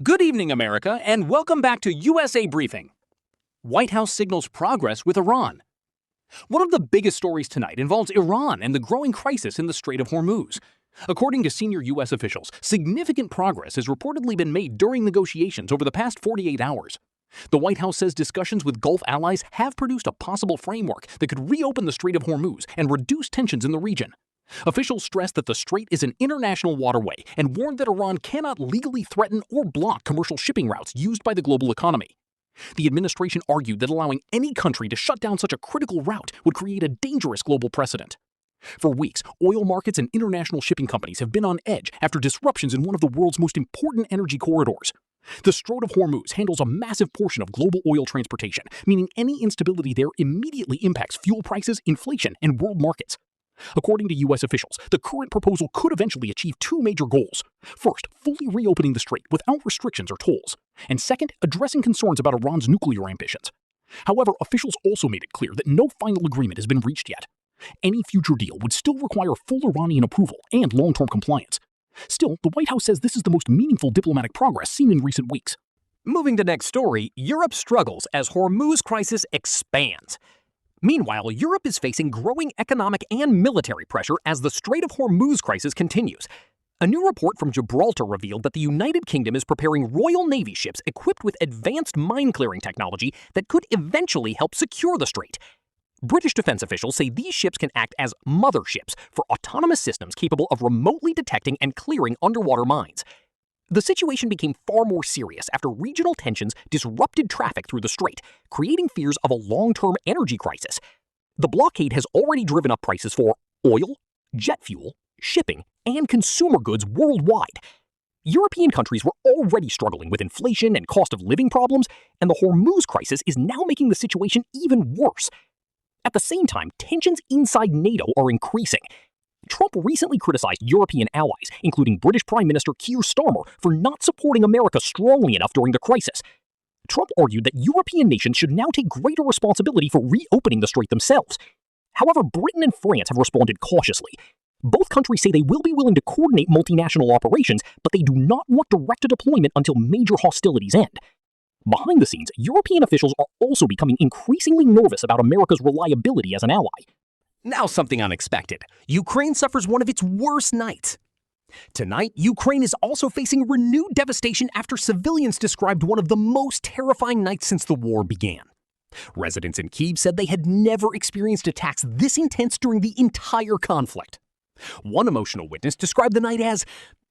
Good evening, America, and welcome back to USA Briefing. White House signals progress with Iran. One of the biggest stories tonight involves Iran and the growing crisis in the Strait of Hormuz. According to senior U.S. officials, significant progress has reportedly been made during negotiations over the past 48 hours. The White House says discussions with Gulf allies have produced a possible framework that could reopen the Strait of Hormuz and reduce tensions in the region. Officials stressed that the strait is an international waterway and warned that Iran cannot legally threaten or block commercial shipping routes used by the global economy. The administration argued that allowing any country to shut down such a critical route would create a dangerous global precedent. For weeks, oil markets and international shipping companies have been on edge after disruptions in one of the world's most important energy corridors. The Strait of Hormuz handles a massive portion of global oil transportation, meaning any instability there immediately impacts fuel prices, inflation, and world markets. According to U.S. officials, the current proposal could eventually achieve two major goals. First, fully reopening the strait without restrictions or tolls. And second, addressing concerns about Iran's nuclear ambitions. However, officials also made it clear that no final agreement has been reached yet. Any future deal would still require full Iranian approval and long-term compliance. Still, the White House says this is the most meaningful diplomatic progress seen in recent weeks. Moving to next story, Europe struggles as Hormuz crisis expands. Meanwhile, Europe is facing growing economic and military pressure as the Strait of Hormuz crisis continues. A new report from Gibraltar revealed that the United Kingdom is preparing Royal Navy ships equipped with advanced mine-clearing technology that could eventually help secure the strait. British defense officials say these ships can act as motherships for autonomous systems capable of remotely detecting and clearing underwater mines. The situation became far more serious after regional tensions disrupted traffic through the strait, creating fears of a long-term energy crisis. The blockade has already driven up prices for oil, jet fuel, shipping, and consumer goods worldwide. European countries were already struggling with inflation and cost of living problems, and the Hormuz crisis is now making the situation even worse. At the same time, tensions inside NATO are increasing. Trump recently criticized European allies, including British Prime Minister Keir Starmer, for not supporting America strongly enough during the crisis. Trump argued that European nations should now take greater responsibility for reopening the strait themselves. However, Britain and France have responded cautiously. Both countries say they will be willing to coordinate multinational operations, but they do not want direct deployment until major hostilities end. Behind the scenes, European officials are also becoming increasingly nervous about America's reliability as an ally. Now something unexpected. Ukraine suffers one of its worst nights. Tonight, Ukraine is also facing renewed devastation after civilians described one of the most terrifying nights since the war began. Residents in Kyiv said they had never experienced attacks this intense during the entire conflict. One emotional witness described the night as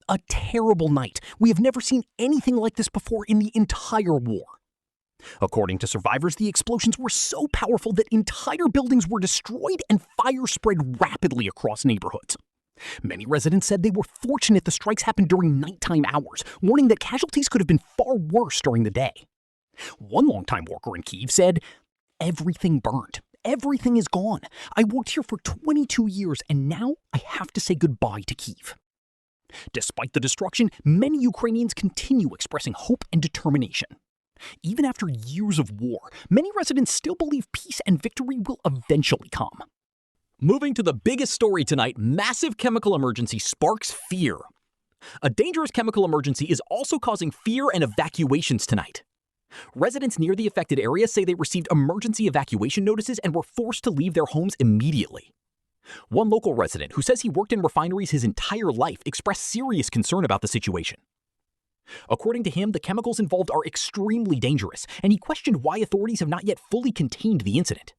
a terrible night. We have never seen anything like this before in the entire war. According to survivors, the explosions were so powerful that entire buildings were destroyed and fire spread rapidly across neighborhoods. Many residents said they were fortunate the strikes happened during nighttime hours, warning that casualties could have been far worse during the day. One longtime worker in Kyiv said, "Everything burned. Everything is gone. I worked here for 22 years and now I have to say goodbye to Kyiv." Despite the destruction, many Ukrainians continue expressing hope and determination. Even after years of war, many residents still believe peace and victory will eventually come. Moving to the biggest story tonight, massive chemical emergency sparks fear. A dangerous chemical emergency is also causing fear and evacuations tonight. Residents near the affected area say they received emergency evacuation notices and were forced to leave their homes immediately. One local resident, who says he worked in refineries his entire life, expressed serious concern about the situation. According to him, the chemicals involved are extremely dangerous, and he questioned why authorities have not yet fully contained the incident.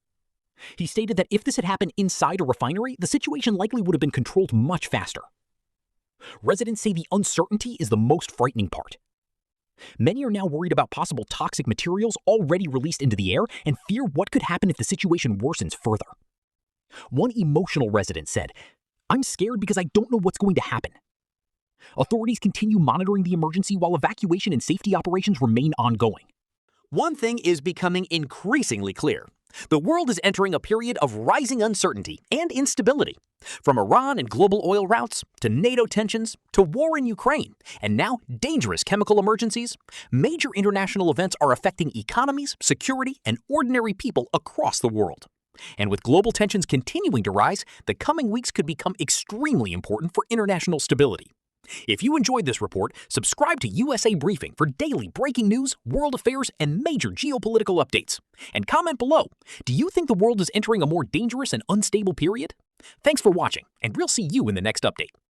He stated that if this had happened inside a refinery, the situation likely would have been controlled much faster. Residents say the uncertainty is the most frightening part. Many are now worried about possible toxic materials already released into the air and fear what could happen if the situation worsens further. One emotional resident said, "I'm scared because I don't know what's going to happen." Authorities continue monitoring the emergency while evacuation and safety operations remain ongoing. One thing is becoming increasingly clear. The world is entering a period of rising uncertainty and instability. From Iran and global oil routes, to NATO tensions, to war in Ukraine, and now dangerous chemical emergencies, major international events are affecting economies, security, and ordinary people across the world. And with global tensions continuing to rise, the coming weeks could become extremely important for international stability. If you enjoyed this report, subscribe to USA Briefing for daily breaking news, world affairs, and major geopolitical updates. And comment below, do you think the world is entering a more dangerous and unstable period? Thanks for watching, and we'll see you in the next update.